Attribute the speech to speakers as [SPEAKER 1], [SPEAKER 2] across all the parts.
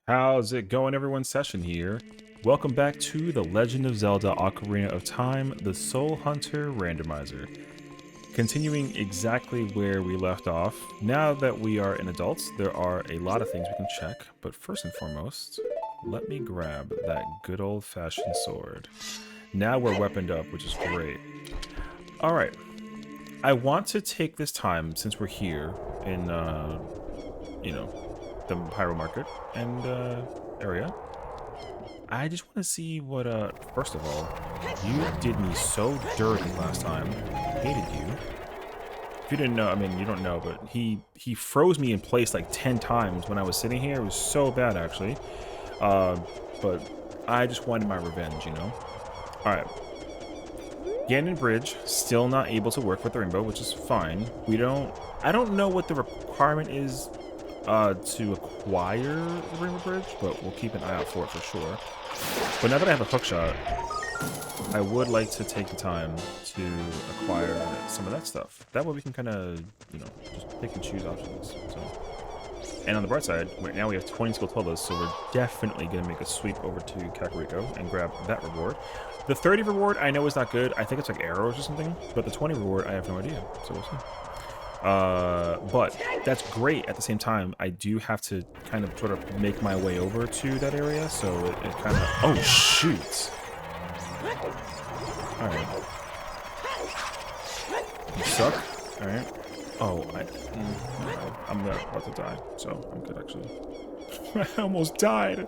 [SPEAKER 1] How's it going, everyone? Session here. Welcome back to the Legend of Zelda Ocarina of Time, the Soulhunter Randomizer. Continuing exactly where we left off, now that we are in adults, there are a lot of things we can check, but first and foremost, let me grab that good old-fashioned sword. Now we're weaponed up, which is great. Alright, I want to take this time, since we're here in, the Pyro Market and area. I just want to see what, first of all, you did me so dirty last time. Hated you. If you didn't know, I mean, you don't know, but he froze me in place like 10 times when I was sitting here. It was so bad, actually. But I just wanted my revenge, you know? Alright. Ganon Bridge, still not able to work with the rainbow, which is fine. I don't know what the requirement is to acquire the Rainbow Bridge, but we'll keep an eye out for it for sure. But now that I have a hookshot, I would like to take the time to acquire some of that stuff. That way we can kind of, just pick and choose options. So. And on the bright side, right now we have 20 Skulltulas, so we're definitely going to make a sweep over to Kakariko and grab that reward. The 30 reward I know is not good. I think it's like arrows or something, but the 20 reward I have no idea, so we'll see. But that's great. At the same time, I do have to kind of sort of make my way over to that area, so it kind of... Oh, shoot! Alright. You suck. Alright. Oh, I'm about to die, so I'm good, actually. I almost died!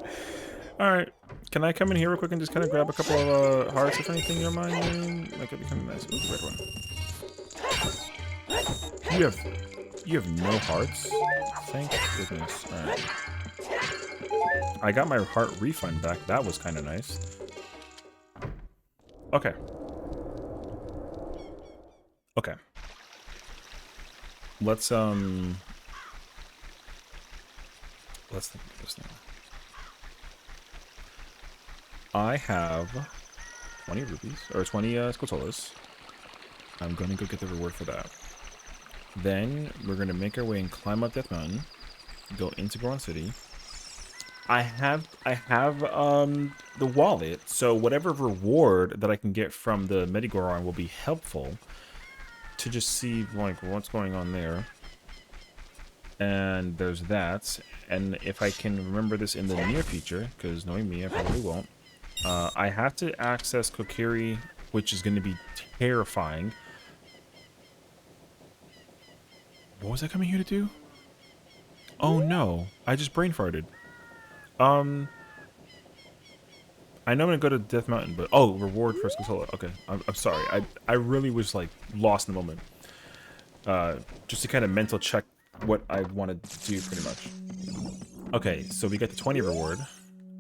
[SPEAKER 1] Alright. Can I come in here real quick and just kind of grab a couple of hearts, if anything, you don't mind? That could be kind of nice. Ooh, red one. You have no hearts? Thank goodness. Alright. I got my heart refund back. That was kind of nice. Okay. Okay. Let's think of this now. I have 20 rupees, or 20 Skulltulas. I'm gonna go get the reward for that. Then we're gonna make our way and climb up Death Mountain, go into Goron City. I have the wallet, so whatever reward that I can get from the Medigoron will be helpful to just see like what's going on there. And there's that. And if I can remember this in the near future, because knowing me, I probably won't. I have to access Kokiri, which is going to be terrifying. What was I coming here to do? Oh no, I just brain farted. I know I'm gonna go to Death Mountain, but oh, reward for Skulltula. Okay, I'm sorry. I really was like lost in the moment. Just to kind of mental check what I want to do, pretty much. Okay, so we get the 20 reward,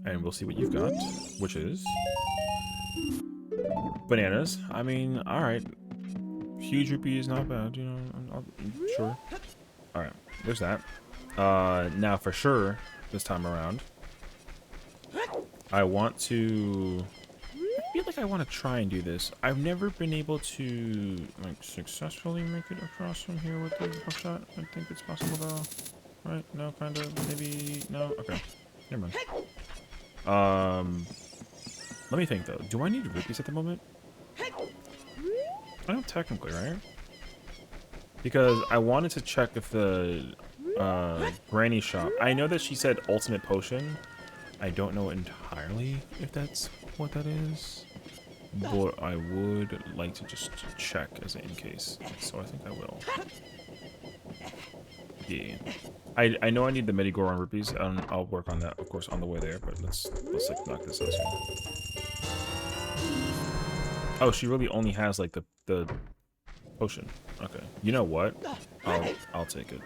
[SPEAKER 1] and we'll see what you've got, which is bananas. I mean, all right. Huge rupee is not bad, you know. Sure. All right, there's that. Now for sure, this time around, I want to. I feel like I want to try and do this. I've never been able to like successfully make it across from here with the hookshot. I think it's possible though, right? No, kind of. Maybe no. Okay, never mind. Let me think though. Do I need rupees at the moment? I don't technically, right? Because I wanted to check if the granny shop. I know that she said ultimate potion. I don't know entirely if that's what that is, but I would like to just check as in case. So I think I will. Yeah. I know I need the Medigoron rupees, and I'll work on that, of course, on the way there. But let's like knock this out soon. Oh, she really only has like the potion. Okay. You know what? I'll take it.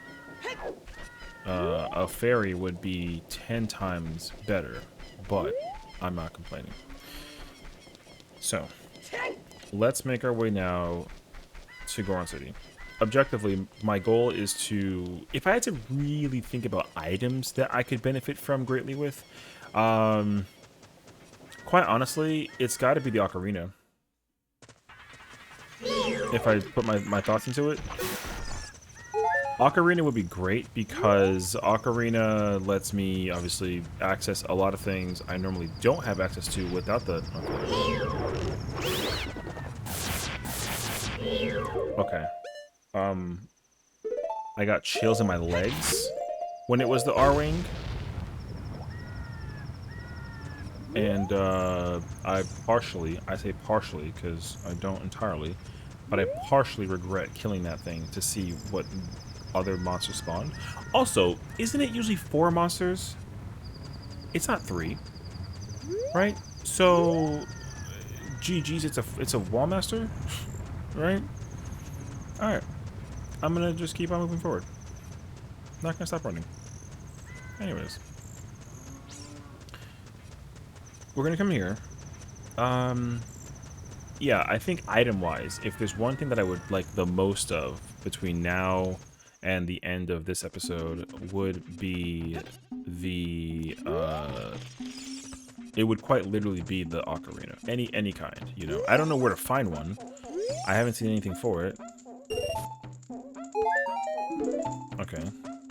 [SPEAKER 1] A fairy would be 10 times better, but I'm not complaining. So, let's make our way now to Goron City. Objectively, my goal is to, if I had to really think about items that I could benefit from greatly with, quite honestly, it's got to be the ocarina. If I put my thoughts into it. Ocarina would be great because Ocarina lets me obviously access a lot of things I normally don't have access to without the... Okay. I got chills in my legs when it was the R-Wing. And I say partially because I don't entirely, but I partially regret killing that thing to see what other monsters spawned. Also, isn't it usually 4 monsters? It's not 3, right? So, GG's, it's a wall master, right? All right, I'm gonna just keep on moving forward. Not gonna stop running. Anyways, we're gonna come here. Yeah, I think item-wise, if there's one thing that I would like the most of between now and the end of this episode would be the, it would quite literally be the ocarina. Any kind, you know. I don't know where to find one. I haven't seen anything for it. Okay.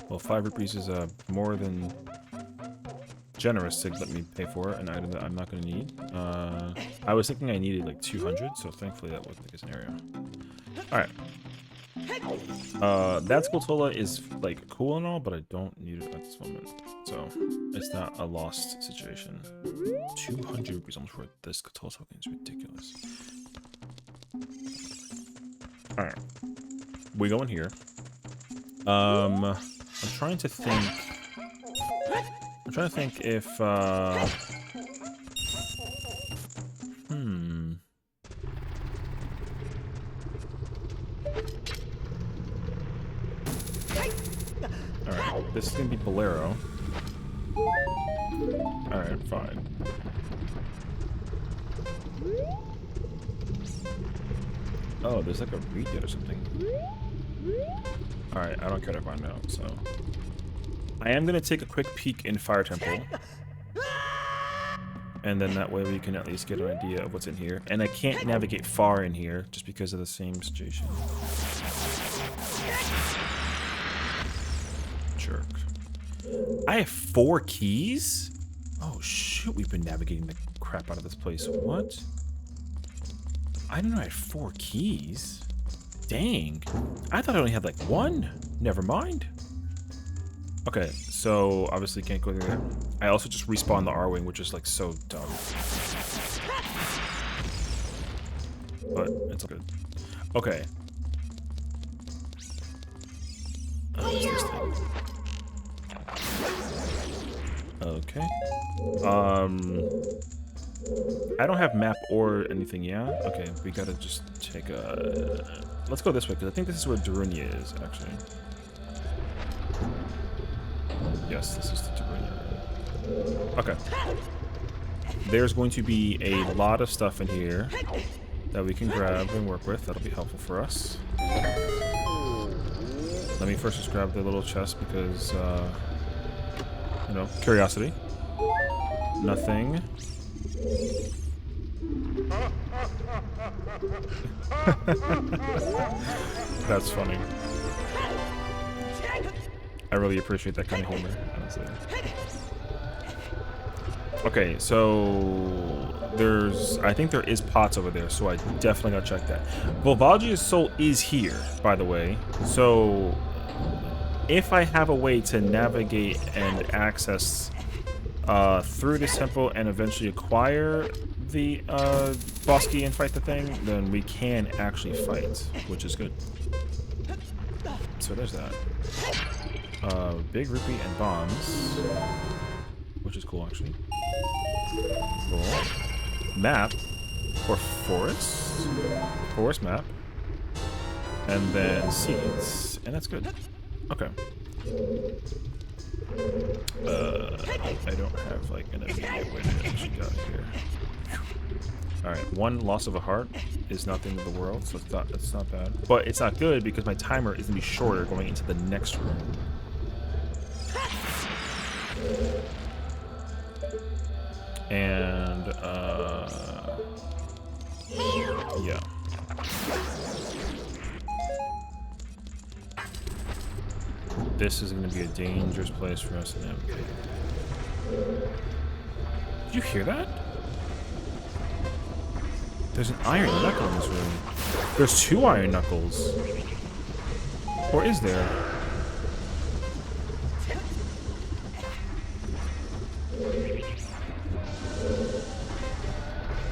[SPEAKER 1] Well, 5 rupees is more than generous to let me pay for an item that I'm not going to need. I was thinking I needed like 200, so thankfully that looked like a scenario. Alright. That Skulltula is like cool and all, but I don't need it at this moment. So it's not a lost situation. 200 rupees almost for this Skulltula token is ridiculous. Alright. We go in here. I'm trying to think if, Alright, this is gonna be Bolero. Alright, fine. Oh, there's like a read yet or something. Alright, I don't care to find out, so... I am gonna take a quick peek in Fire Temple. And then that way we can at least get an idea of what's in here. And I can't navigate far in here just because of the same situation. Jerk. I have 4 keys? Oh shoot, we've been navigating the crap out of this place. What? I didn't know I had 4 keys. Dang. I thought I only had like 1. Never mind. Okay, so obviously can't go there. I also just respawned the R-Wing, which is like so dumb. But it's all good. Okay. What's this thing? Okay. I don't have map or anything, yeah? Okay, we gotta just take a... Let's go this way, because I think this is where Darunia is, actually. Yes, this is the Darunia. Okay. There's going to be a lot of stuff in here that we can grab and work with. That'll be helpful for us. Let me first just grab the little chest because, you know, curiosity. Nothing. That's funny. I really appreciate that kind of humor, honestly. Okay, so I think there is pots over there, so I definitely gotta check that. Volvagia's soul is here, by the way. So if I have a way to navigate and access through this temple and eventually acquire the boss key and fight the thing, then we can actually fight, which is good. So there's that. Big rupee and bombs, which is cool actually. Cool. Map or forest map, and then seeds, and that's good. Okay. I don't have like an immediate way to actually get out of here. Alright, 1 loss of a heart is not the end of the world, so it's not bad. But it's not good because my timer is gonna be shorter going into the next room. And yeah. This is going to be a dangerous place for us to navigate. Did you hear that? There's an iron knuckle in this room. There's 2 iron knuckles. Or is there?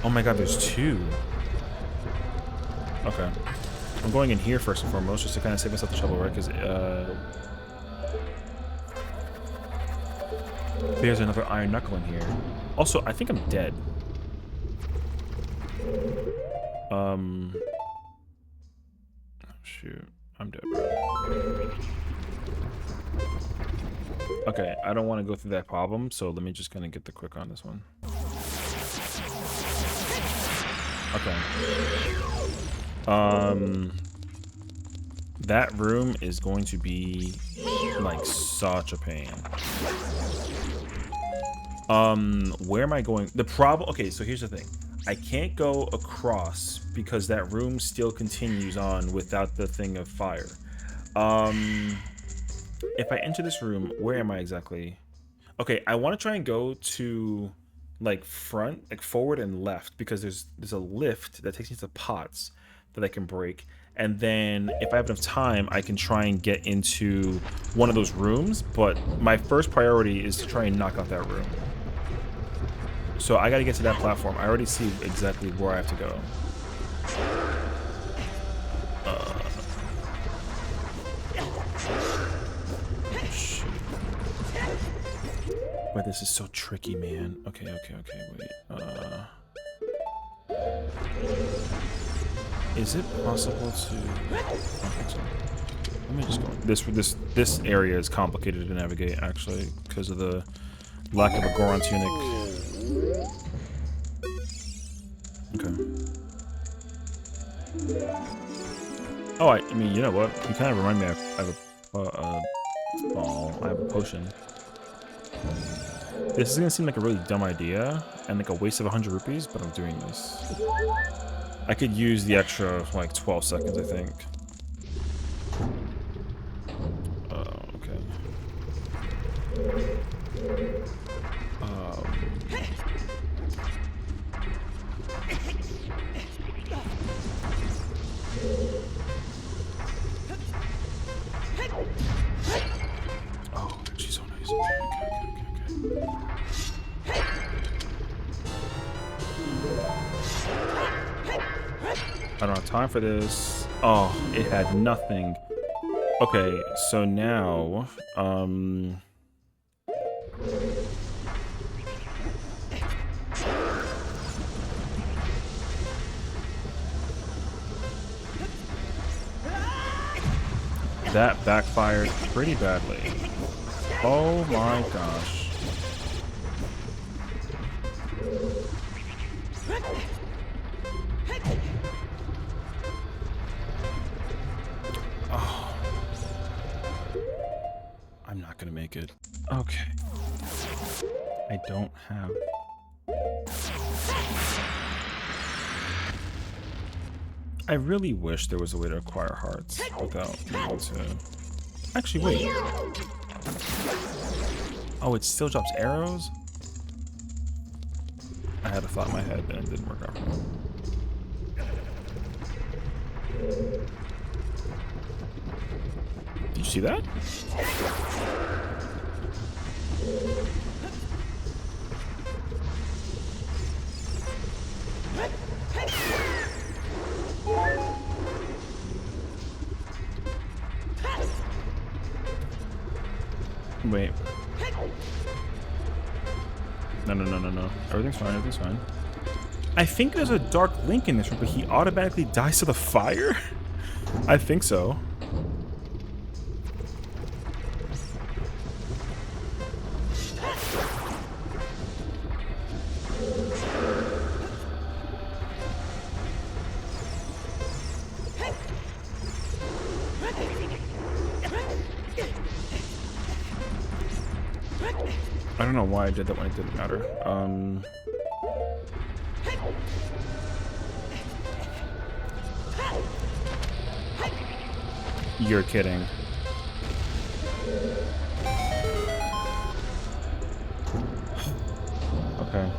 [SPEAKER 1] Oh my god, there's 2. Okay. I'm going in here first and foremost, just to kind of save myself the trouble, right? Because, there's another iron knuckle in here. Also, I think I'm dead. Oh, shoot. I'm dead, bro. Okay, I don't want to go through that problem, so let me just kind of get the quick on this one. Okay. That room is going to be like such a pain. Where am I going? The problem, okay, so here's the thing. I can't go across because that room still continues on without the thing of fire. If I enter this room, where am I exactly? Okay, I want to try and go to like front, like forward and left, because there's a lift that takes me to pots that I can break. And then if I have enough time, I can try and get into one of those rooms. But my first priority is to try and knock out that room. So I got to get to that platform. I already see exactly where I have to go. Shit. But this is so tricky, man. Okay, wait. Is it possible to... I don't think so. Let me just go. This area is complicated to navigate, actually, because of the lack of a Goron tunic. Okay. Oh, I mean, you know what? You kind of remind me. I have I have a potion. This is gonna seem like a really dumb idea and like a waste of 100 rupees, but I'm doing this. I could use the extra like 12 seconds, I think. Okay. Oh, she's so nice. Okay. I don't have time for this. Oh, it had nothing. Okay, so now, that backfired pretty badly. Oh my gosh. Oh. I'm not gonna make it. Okay. I don't have... I really wish there was a way to acquire hearts without needing to... Actually, wait. Oh, it still drops arrows? I had a thought in my head, and it didn't work out. Did you see that? Wait. No. Everything's fine. I think there's a Dark Link in this room, but he automatically dies to the fire? I think so. I don't know why I did that when it didn't matter. You're kidding. Okay.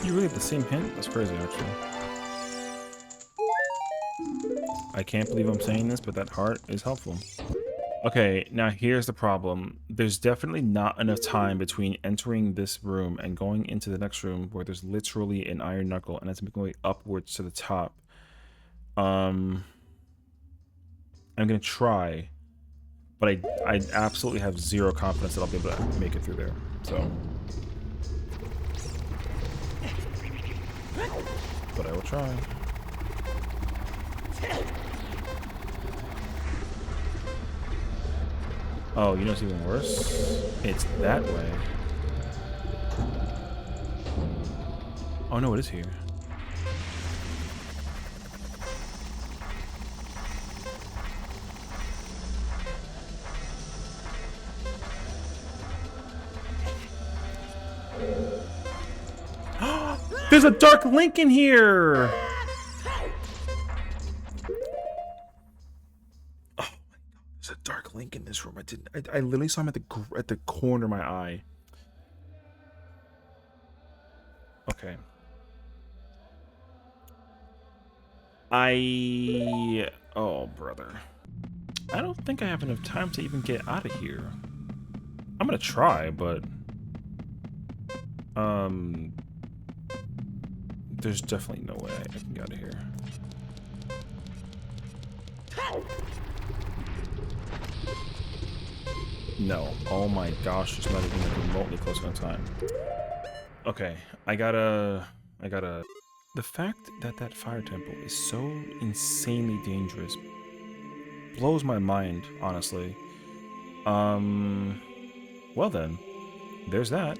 [SPEAKER 1] You really have the same hint? That's crazy, actually. I can't believe I'm saying this, but that heart is helpful. Okay, now here's the problem. There's definitely not enough time between entering this room and going into the next room where there's literally an iron knuckle and it's making my way upwards to the top. I'm gonna try, but I absolutely have zero confidence that I'll be able to make it through there. So, but I will try. Oh, you know what's even worse? It's that way. Oh no, it is here. There's a dark link in here! There's a dark link in this room. I literally saw him at the corner of my eye. Okay. Oh, brother. I don't think I have enough time to even get out of here. I'm gonna try, but there's definitely no way I can get out of here. No. Oh my gosh, it's not even like remotely close on time. Okay, I gotta... The fact that that fire temple is so insanely dangerous blows my mind, honestly. Well then, there's that.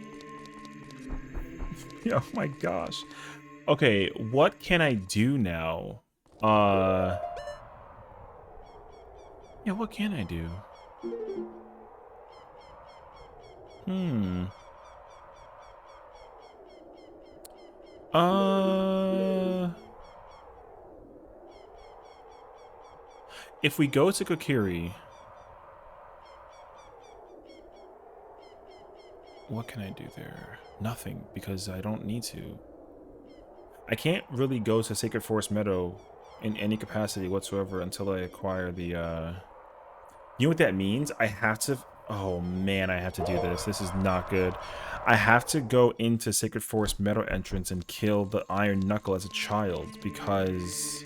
[SPEAKER 1] Oh my gosh. Okay, what can I do now? Yeah, what can I do? If we go to Kokiri, what can I do there? Nothing, because I don't need to. I can't really go to Sacred Forest Meadow in any capacity whatsoever until I acquire the, You know what that means? I have to... Oh, man, I have to do this. This is not good. I have to go into Sacred Forest Meadow entrance and kill the Iron Knuckle as a child, because...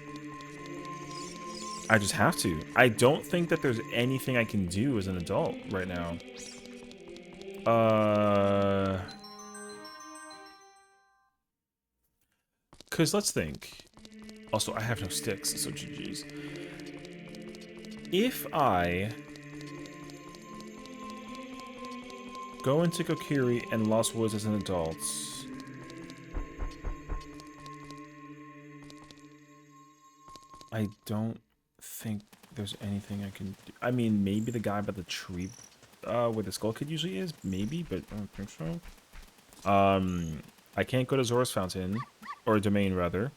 [SPEAKER 1] I just have to. I don't think that there's anything I can do as an adult right now. Because let's think. Also, I have no sticks, so GG's. If I go into Kokiri and Lost Woods as an adult, I don't think there's anything I can do. I mean, maybe the guy by the tree where the skull kid usually is, maybe, but I don't think so. I can't go to Zora's Fountain, or Domain rather.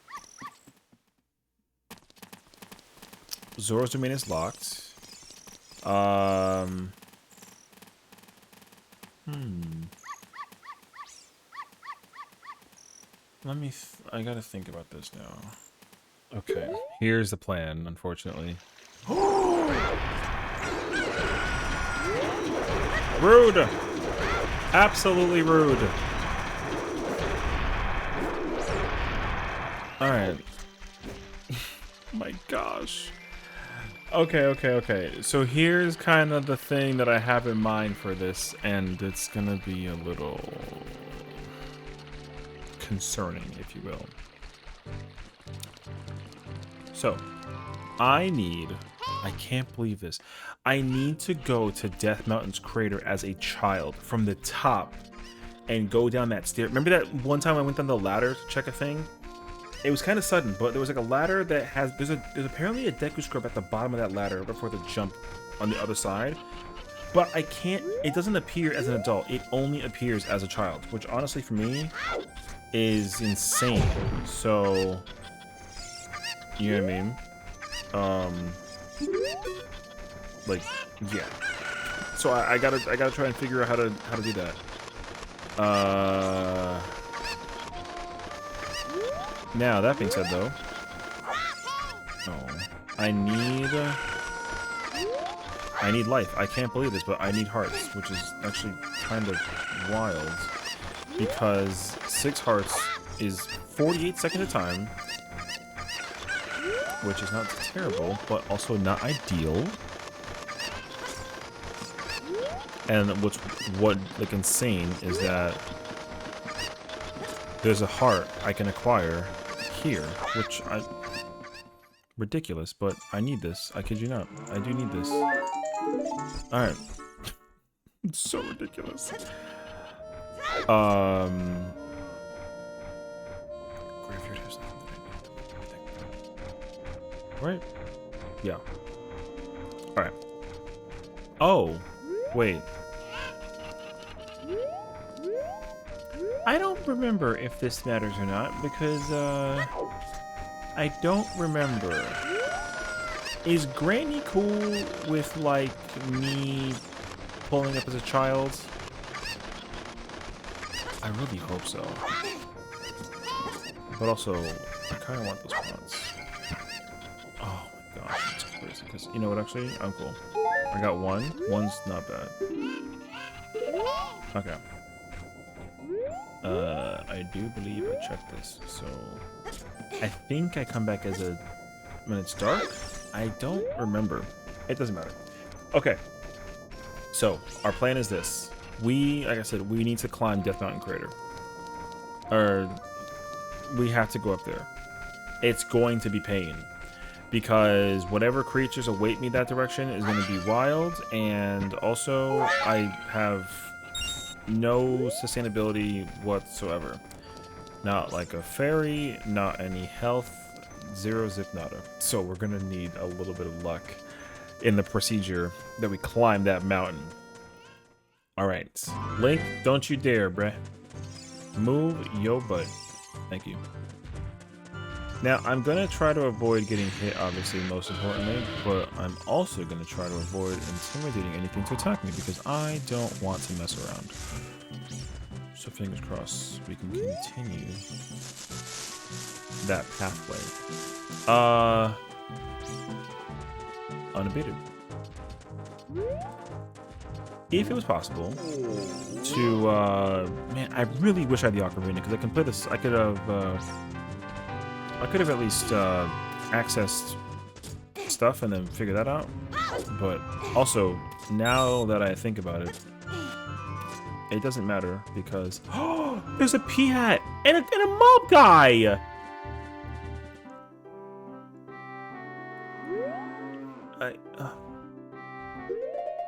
[SPEAKER 1] Zora's Domain is locked. I gotta think about this now. Okay, here's the plan, unfortunately. Rude! Absolutely rude. Alright. My gosh. Okay. So here's kind of the thing that I have in mind for this, and it's gonna be a little concerning, if you will. So, I can't believe this. I need to go to Death Mountain's crater as a child from the top and go down that stair. Remember that one time I went down the ladder to check a thing? It was kind of sudden, but there was like a ladder that has... There's apparently a Deku Scrub at the bottom of that ladder before the jump on the other side. But I can't... It doesn't appear as an adult. It only appears as a child, which honestly for me is insane. So You know what I mean? Like, yeah. So I gotta try and figure out how to do that. Now that being said, though, I need life. I can't believe this, but I need hearts, which is actually kind of wild because 6 hearts is 48 seconds of time, which is not terrible, but also not ideal. And what's like insane is that there's a heart I can acquire here, which ridiculous, but I need this. I kid you not. I do need this. Alright. It's so ridiculous. Graveyard has nothing that I need. Right? Yeah. Alright. Oh. Wait. I don't remember if this matters or not, because, I don't remember. Is Granny cool with, like, me pulling up as a child? I really hope so. But also, I kind of want those points. Oh my gosh, that's crazy. Because, you know what, actually? I'm cool. I got 1. 1's not bad. Okay. I do believe I checked this, so I think I come back as when it's dark. I don't remember. It doesn't matter. Okay. So our plan is this: like I said, we need to climb Death Mountain Crater, or we have to go up there. It's going to be pain because whatever creatures await me that direction is going to be wild, and also I have no sustainability whatsoever. Not like a fairy, not any health, 0 zip nada. So we're gonna need a little bit of luck in the procedure that we climb that mountain. Alright. Link, don't you dare, bruh. Move your butt. Thank you. Now, I'm gonna try to avoid getting hit, obviously, most importantly, but I'm also gonna try to avoid intimidating anything to attack me because I don't want to mess around. So fingers crossed we can continue that pathway. Unabated. If it was possible to, man, I really wish I had the Ocarina because I can play this. I could have at least accessed stuff and then figure that out. But also, now that I think about it, it doesn't matter because there's a pea hat and a mob guy.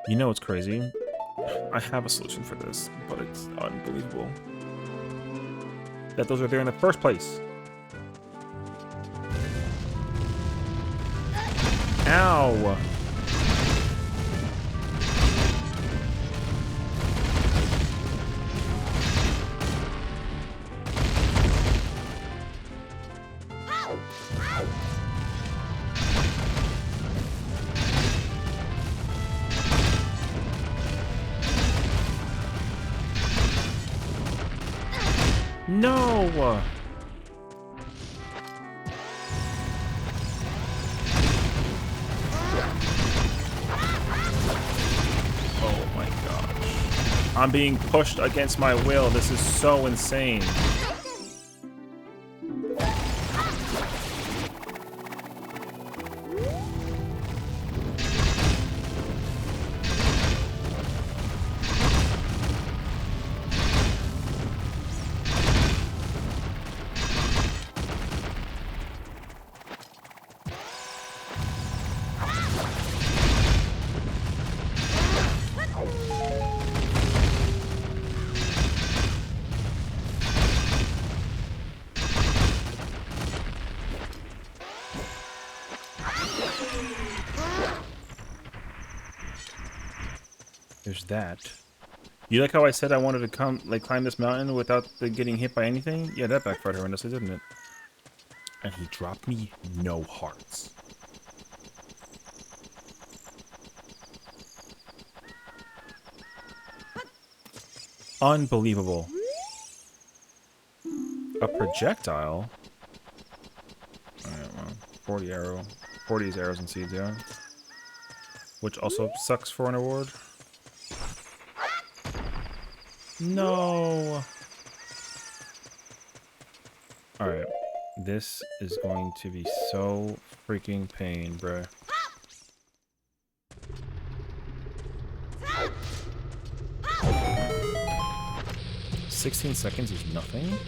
[SPEAKER 1] You know what's crazy? I have a solution for this, but it's unbelievable that those are there in the first place. Ow! No! Oh my gosh. I'm being pushed against my will. This is so insane. There's that. You like how I said I wanted to climb this mountain without getting hit by anything? Yeah, that backfired horrendously, didn't it? And he dropped me no hearts. Unbelievable. A projectile? Alright, well, 40 is arrows and seeds, yeah. Which also sucks for an award. No! Alright. This is going to be so freaking pain, bruh. "16 seconds is nothing?"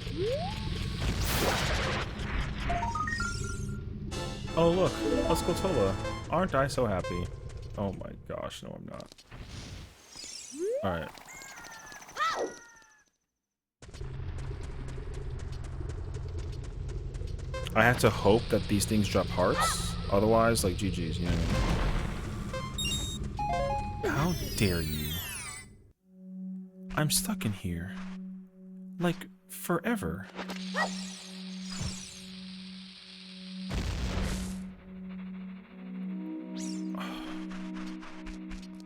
[SPEAKER 1] Oh, look. A Skulltula. Aren't I so happy? Oh my gosh, no I'm not. Alright. I have to hope that these things drop hearts. Otherwise, like, GG's, you know what I mean? How dare you? I'm stuck in here. Like, forever.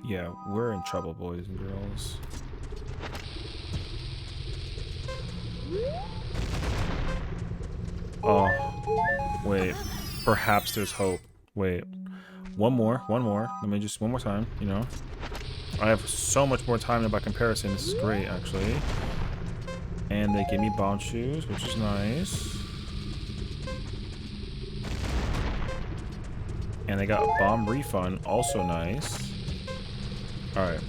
[SPEAKER 1] Yeah, we're in trouble, boys and girls. Oh, wait. Perhaps there's hope. Wait. One more. Let me just, one more time, you know. I have so much more time by comparison. This is great, actually. And they give me bomb shoes, which is nice. And they got bomb refund, also nice. Alright.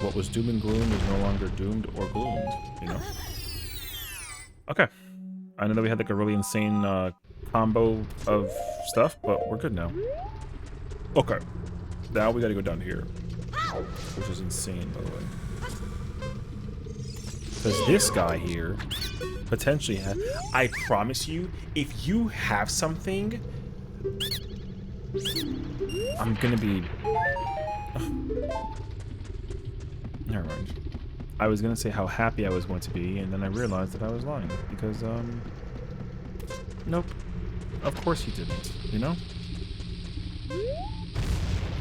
[SPEAKER 1] What was doom and gloom is no longer doomed or gloomed, you know? Okay. I know that we had like a really insane combo of stuff, but we're good now. Okay. Now we gotta go down here. Which is insane, by the way. Because this guy here potentially has... I promise you, if you have something... I'm gonna be... Never mind. I was gonna say how happy I was going to be, and then I realized that I was lying. Because, nope. Of course he didn't, you know?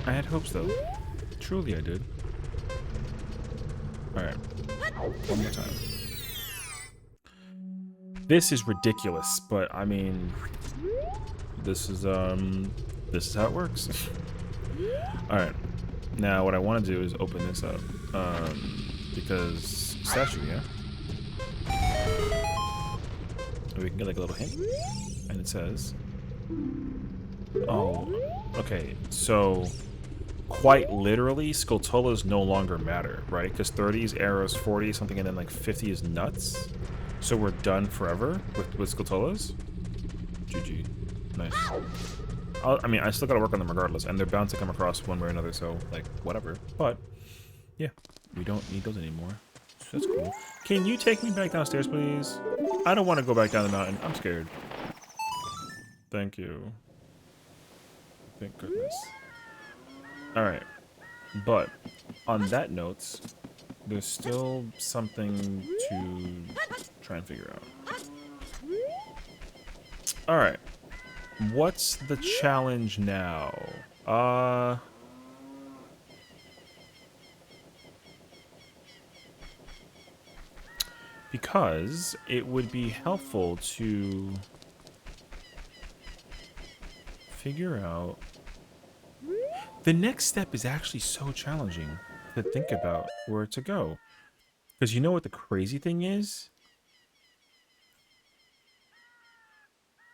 [SPEAKER 1] I had hopes, though. Truly I did. Alright. One more time. This is ridiculous, but, I mean... This is how it works. Alright. Now, what I want to do is open this up. Because... Statue, yeah? We can get, like, a little hint. And it says... Oh, okay. So... Quite literally, Skulltulas no longer matter, right? Because 30 is arrows, 40 is something, and then like 50 is nuts. So we're done forever with Skulltulas. GG. Nice. I mean, I still gotta work on them regardless, and they're bound to come across one way or another, so, like, whatever. But, yeah, we don't need those anymore. So that's cool. Can you take me back downstairs, please? I don't want to go back down the mountain. I'm scared. Thank you. Thank goodness. Alright, but on that note, there's still something to try and figure out. Alright, what's the challenge now? Because it would be helpful to figure out... The next step is actually so challenging to think about where to go. Because you know what the crazy thing is?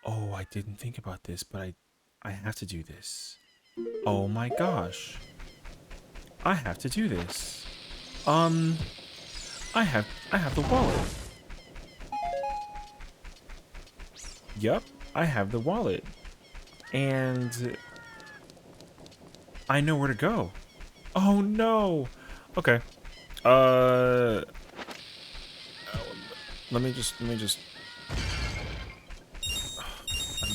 [SPEAKER 1] Oh, I didn't think about this, but I have to do this. Oh my gosh. I have to do this. I have the wallet. Yup, I have the wallet. And I know where to go. Oh no. Okay. Let me just I'm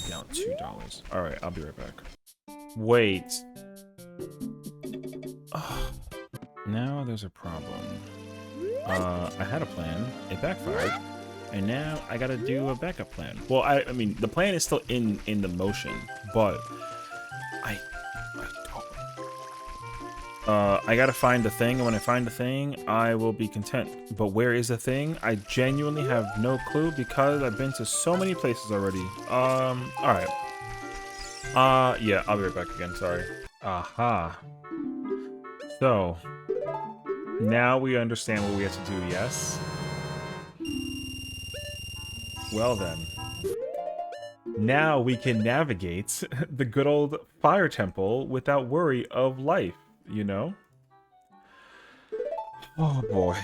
[SPEAKER 1] down $2. All right, I'll be right back. Wait. Now there's a problem. I had a plan. It backfired. And now I gotta do a backup plan. Well, I mean, the plan is still in the motion, but I gotta find the thing, and when I find the thing, I will be content. But where is the thing? I genuinely have no clue because I've been to so many places already. Alright. Yeah, I'll be right back again, sorry. Aha. So, now we understand what we have to do, yes? Well then. Now we can navigate the good old fire temple without worry of life, you know? Oh boy.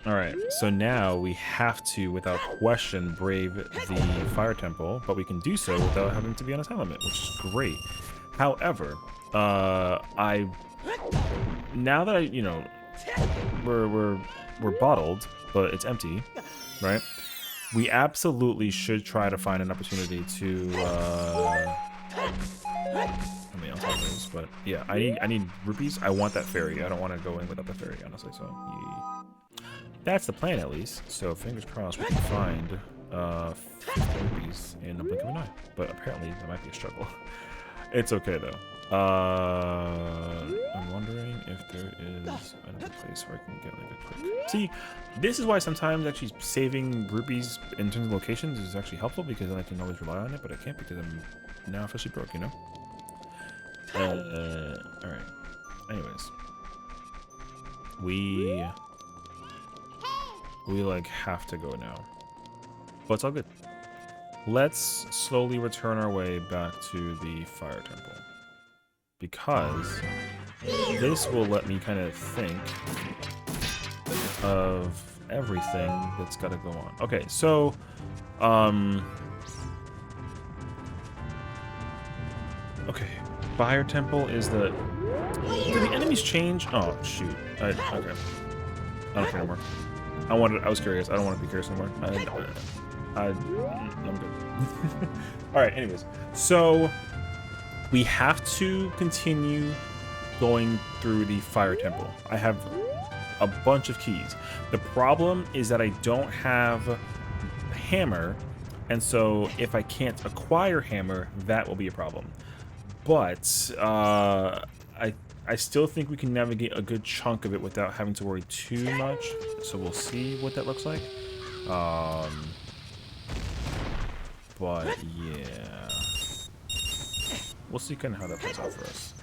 [SPEAKER 1] Alright, so now we have to, without question, brave the fire temple, but we can do so without having to be on a time limit, which is great. However, now that you know, we're bottled, but it's empty, right? We absolutely should try to find an opportunity to, I mean, I'll tell you this, but yeah, I need rupees. I want that fairy. I don't want to go in without the fairy, honestly, so yeah. That's the plan, at least. So fingers crossed we can find 50 rupees in a blink of an eye. But apparently that might be a struggle. It's okay though. I'm wondering if there is another place where I can get like a quick. See, this is why sometimes actually saving rupees in terms of locations is actually helpful, because then I can always rely on it, but I can't because I'm now officially broke, you know? Alright. Anyways. We like have to go now. But it's all good. Let's slowly return our way back to the fire temple. Because this will let me kind of think of everything that's got to go on. Okay, so okay, fire temple is the. Did the enemies change? Oh shoot! Okay, I don't care anymore. I was curious. I don't want to be curious anymore. I'm good. All right. Anyways, so we have to continue going through the fire temple. I have a bunch of keys. The problem is that I don't have hammer, and so if I can't acquire hammer, that will be a problem. But I still think we can navigate a good chunk of it without having to worry too much. So we'll see what that looks like. But yeah, we'll see kind of how that plays out for us.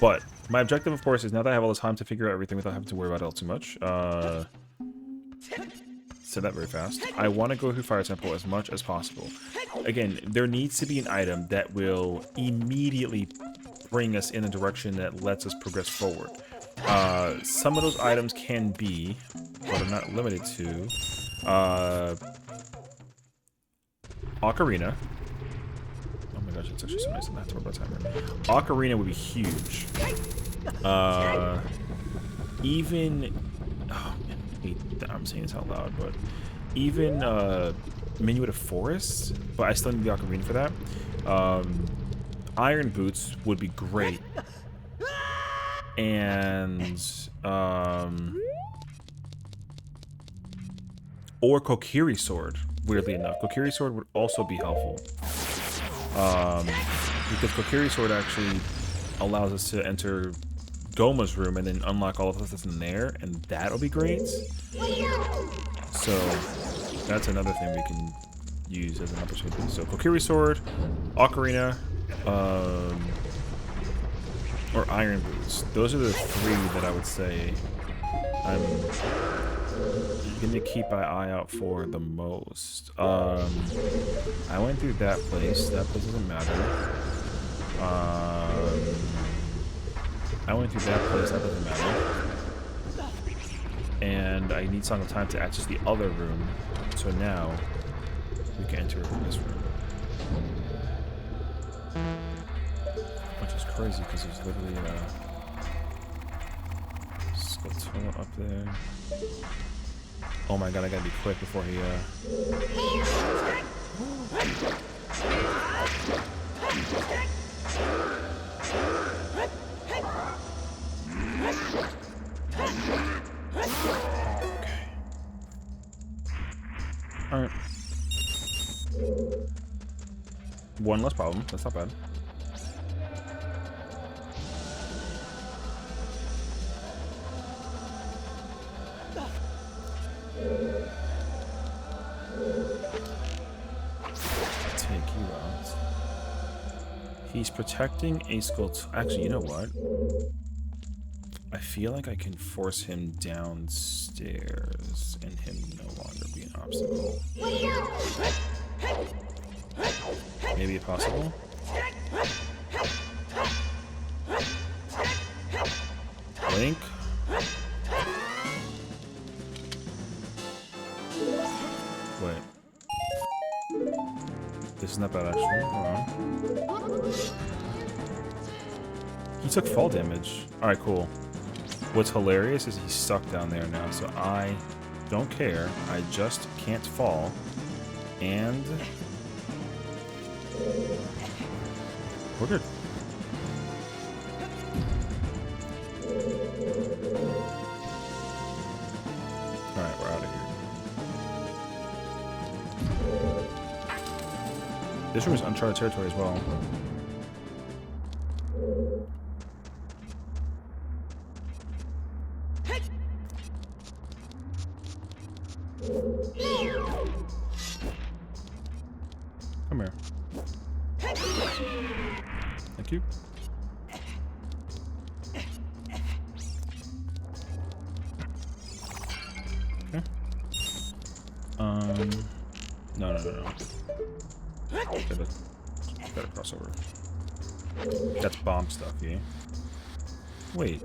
[SPEAKER 1] But my objective, of course, is now that I have all this time to figure out everything without having to worry about it all too much. Said that very fast. I want to go through Fire Temple as much as possible. Again, there needs to be an item that will immediately bring us in a direction that lets us progress forward. Some of those items can be, but are not limited to, Ocarina. Oh my gosh, it's actually so nice to not have to worry about timer. Ocarina would be huge. Even, oh man, I'm saying this out loud, but even Minuet of Forest, but I still need the Ocarina for that. Iron Boots would be great. And or Kokiri Sword, weirdly enough. Kokiri Sword would also be helpful. Because Kokiri Sword actually allows us to enter Goma's room and then unlock all of the stuff in there, and that'll be great. So that's another thing we can use as an opportunity. So Kokiri Sword, Ocarina, or Iron Boots. Those are the three that I would say I'm gonna keep my eye out for the most. I went through that place. That place doesn't matter. I went through that place. That doesn't matter. And I need Song of Time to access the other room. So now we can enter this room. Which is crazy because there's literally a Skulltula up there. Oh my god, I gotta be quick before he Okay. Alright. One less problem. That's not bad. Take you out. He's protecting a skull. Actually, you know what? I feel like I can force him downstairs and him no longer be an obstacle. Maybe possible? Link? Wait. This is not bad, actually. Hold on. He took fall damage. Alright, cool. What's hilarious is he's stuck down there now, so I don't care. I just can't fall. And... we're good. Alright, we're out of here. This room is uncharted territory as well. Come here. Thank you. Okay. No. Gotta cross over. That's bomb stuff, yeah? Wait.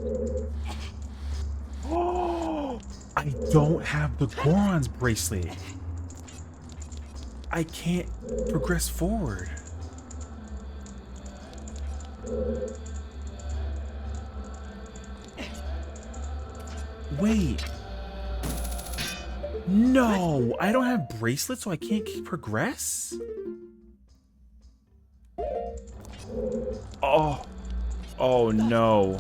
[SPEAKER 1] Oh! I don't have the Goron's bracelet. I can't progress forward. Wait. No, I don't have bracelets, so I can't progress? Oh no.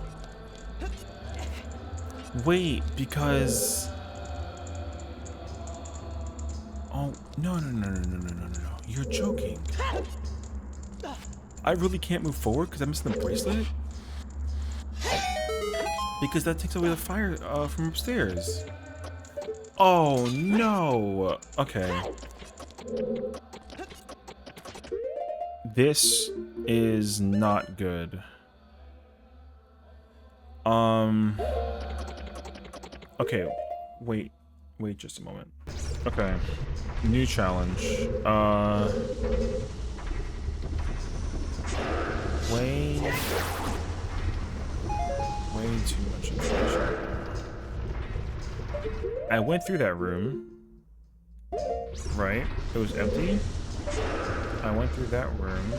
[SPEAKER 1] Wait, because... oh, no. You're joking. I really can't move forward because I'm missing the bracelet? Because that takes away the fire from upstairs. Oh, no. Okay. This is not good. Okay, wait just a moment. Okay, new challenge. Way too much information. I went through that room, right? It was empty. I went through that room.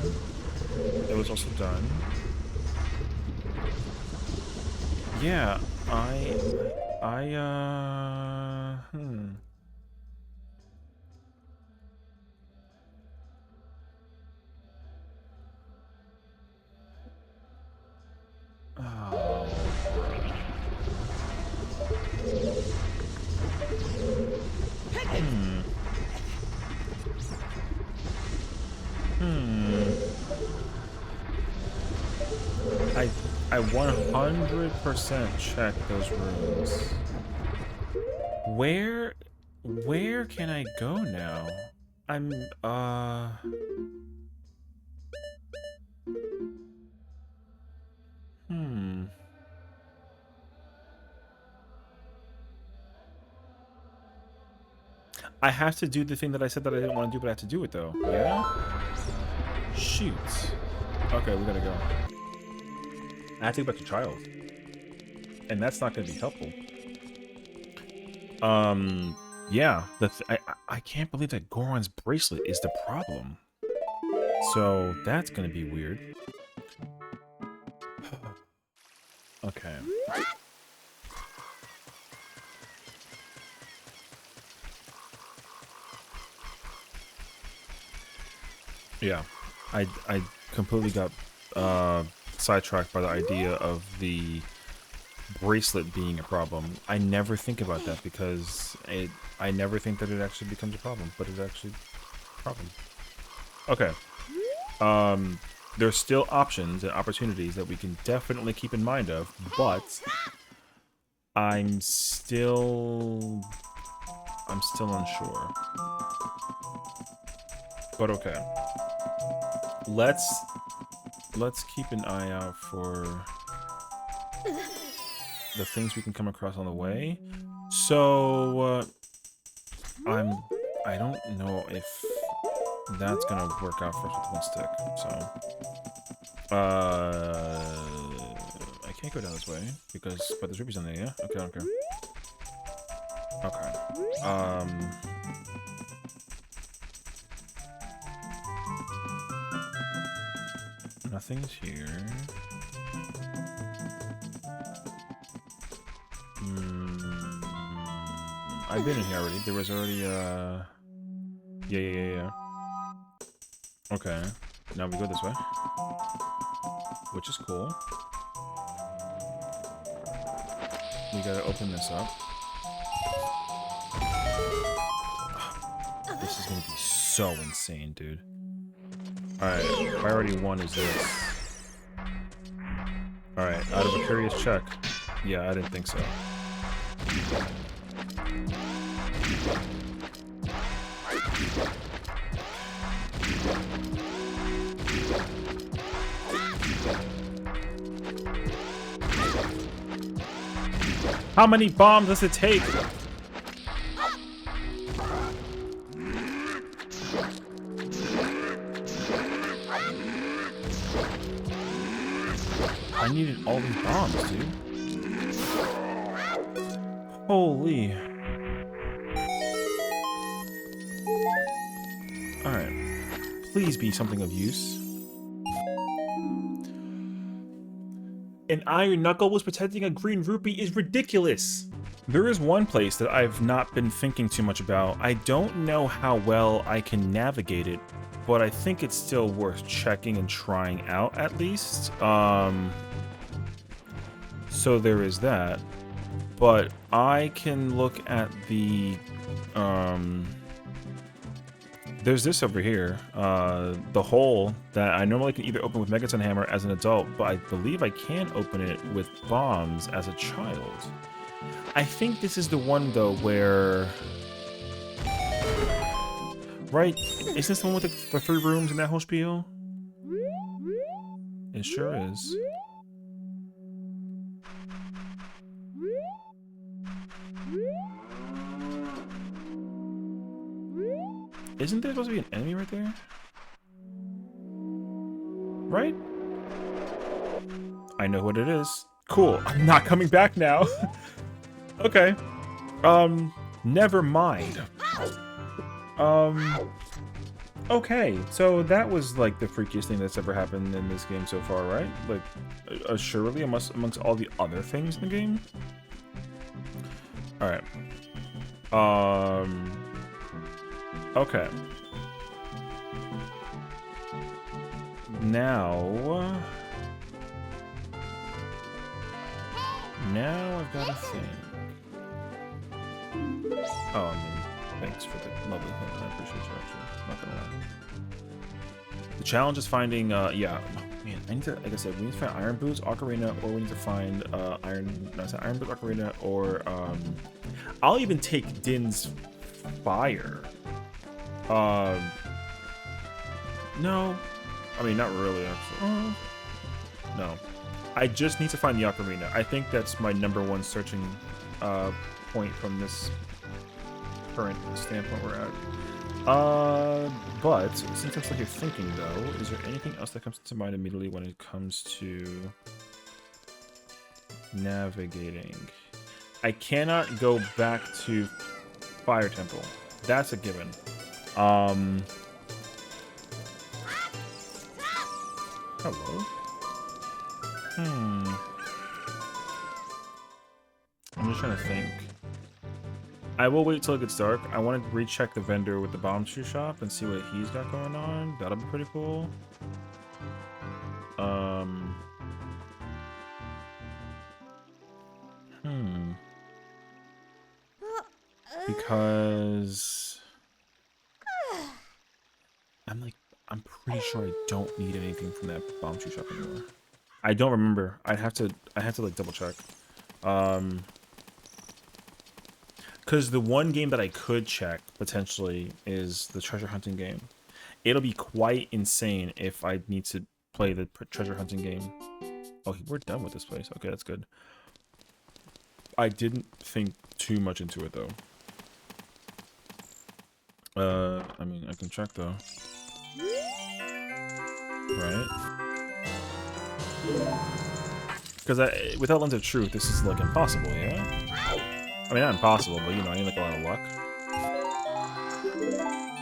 [SPEAKER 1] It was also done. Yeah, Oh. I 100% checked those rooms. Where can I go now? I have to do the thing that I said that I didn't want to do, but I have to do it though. Yeah? Shoot. Okay, we gotta go. I have to go back to Child. And that's not gonna be helpful. Yeah. I can't believe that Goron's bracelet is the problem. So that's gonna be weird. Okay. Yeah, I completely got sidetracked by the idea of the bracelet being a problem. I never think about that because I never think that it actually becomes a problem, but it's actually a problem. Okay. There's still options and opportunities that we can definitely keep in mind of, but I'm still unsure. But okay. Let's keep an eye out for the things we can come across on the way. So I don't know if that's gonna work out for us with one stick. So I can't go down this way because but there's rubies on there, yeah? Okay, okay. Okay. Nothing's here. I've been in here already. There was already yeah. Okay. Now we go this way. Which is cool. We gotta open this up. This is gonna be so insane, dude. Alright, priority 1 is this. Alright, out of a curious check. Yeah, I didn't think so. How many bombs does it take? I needed all these bombs, dude. Holy. Alright. Please be something of use. An iron knuckle was protecting a green rupee is ridiculous. There is one place that I've not been thinking too much about. I don't know how well I can navigate it, but I think it's still worth checking and trying out at least. So there is that. But I can look at the there's this over here, the hole that I normally can either open with Megaton Hammer as an adult, but I believe I can open it with bombs as a child. I think this is the one, though, where... Right? Is this the one with the 3 rooms in that whole spiel? It sure is. Isn't there supposed to be an enemy right there? Right? I know what it is. Cool. I'm not coming back now. Okay. Never mind. Okay. So that was like the freakiest thing that's ever happened in this game so far, right? Like, surely amongst all the other things in the game. All right. Okay. Now I've got a thing. Oh, I mean, thanks for the lovely hint. I appreciate you, actually. Not gonna lie. The challenge is finding, yeah. Oh, man, I need to, like I said, we need to find Iron Boots, Ocarina, or we need to find, Iron Boots, Ocarina, or, I'll even take Din's Fire. No. I mean, not really, actually. No. I just need to find the Ocarina. I think that's my #1 searching point from this current standpoint we're at. But since I'm still here thinking, though, is there anything else that comes to mind immediately when it comes to navigating? I cannot go back to Fire Temple. That's a given. Hello? I'm just trying to think. I will wait till it gets dark. I want to recheck the vendor with the bomb shoe shop and see what he's got going on. That'll be pretty cool. Because I'm pretty sure I don't need anything from that bomb tree shop anymore. I don't remember. I have to like double check. Because the one game that I could check potentially is the treasure hunting game. It'll be quite insane if I need to play the treasure hunting game. Oh, we're done with this place. Okay, that's good. I didn't think too much into it though. I mean, I can check though. Right? Because without Lens of Truth, this is like impossible, yeah? I mean, not impossible, but you know, I need like a lot of luck.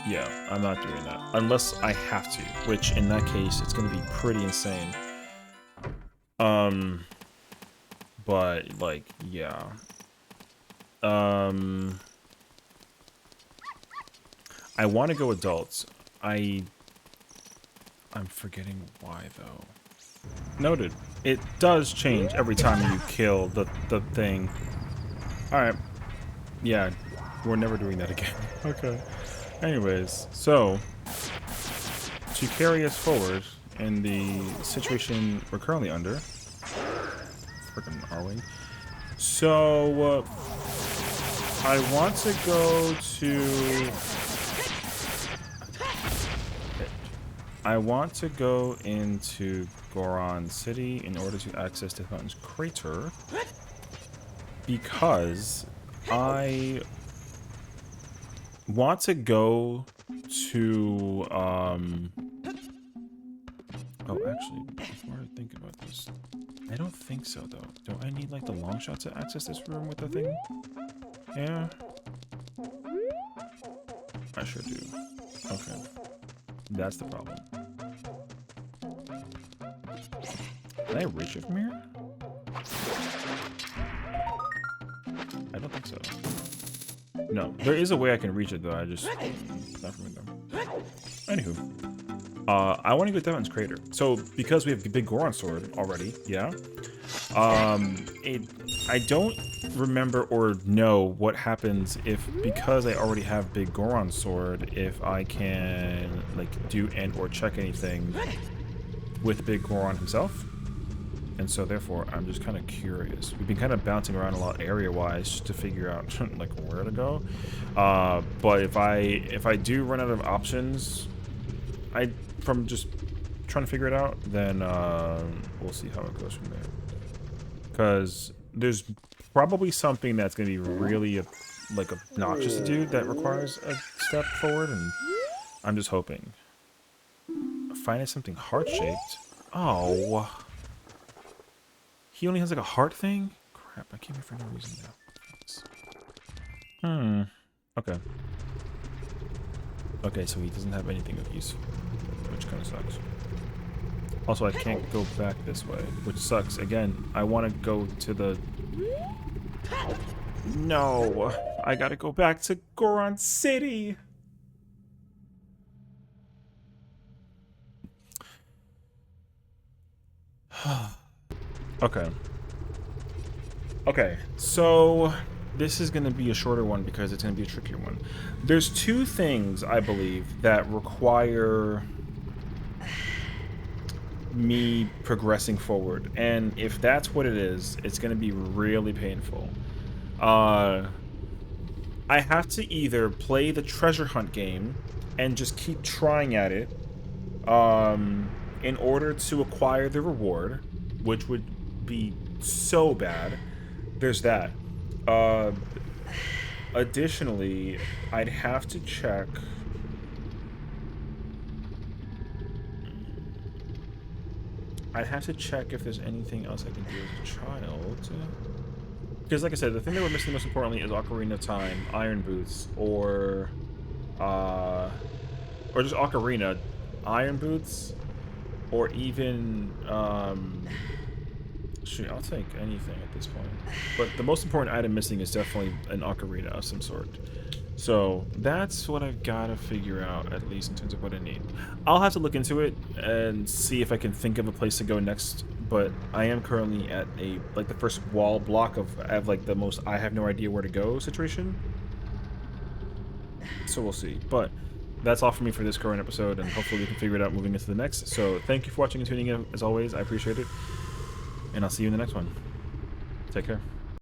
[SPEAKER 1] Yeah, I'm not doing that. Unless I have to, which in that case, it's going to be pretty insane. But, like, yeah. I want to go adults. I'm forgetting why, though. Noted. It does change every time you kill the thing. Alright. Yeah, we're never doing that again. Okay. Anyways, so to carry us forward in the situation we're currently under, freaking R-Wing. So I want to go to. I want to go into Goron City in order to access Death Mountain's crater because I want to go to oh, actually, before I think about this, I don't think so though. Do I need like the long shot to access this room with the thing? Yeah, I sure do. Okay, that's the problem. Can I reach it from here? I don't think so. No, there is a way I can reach it though. I just not from there. Anywho, I want to go to Demon's Crater. So because we have the big Goron sword already, yeah. I don't remember or know what happens if, because I already have big Goron sword, if I can like do and or check anything with big Goron himself. And so therefore I'm just kind of curious. We've been kind of bouncing around a lot area wise to figure out like where to go. But if I do run out of options, from just trying to figure it out, then we'll see how it goes from there. Because there's probably something that's going to be really like obnoxious to do that requires a step forward, and I'm just hoping. Finding something heart-shaped. Oh. He only has like a heart thing? Crap, I came here for no reason now. Okay. Okay, so he doesn't have anything of use, which kind of sucks. Also, I can't go back this way, which sucks. Again, I want to go to the... No! I gotta go back to Goron City! Okay. Okay, so this is going to be a shorter one because it's going to be a trickier one. There's two things, I believe, that require me progressing forward. And if that's what it is, it's going to be really painful. I have to either play the treasure hunt game and just keep trying at it in order to acquire the reward, which would be so bad. There's that. Additionally, I'd have to check. I'd have to check if there's anything else I can do as a child. Because, like I said, the thing that we're missing most importantly is Ocarina of Time, Iron Boots, or just Ocarina, Iron Boots, or even shoot, I'll take anything at this point. But the most important item missing is definitely an ocarina of some sort. So that's what I've got to figure out, at least in terms of what I need. I'll have to look into it and see if I can think of a place to go next. But I am currently at the first wall block of like the most I have no idea where to go situation. So we'll see. But that's all for me for this current episode, and hopefully we can figure it out moving into the next. So thank you for watching and tuning in, as always. I appreciate it, and I'll see you in the next one. Take care.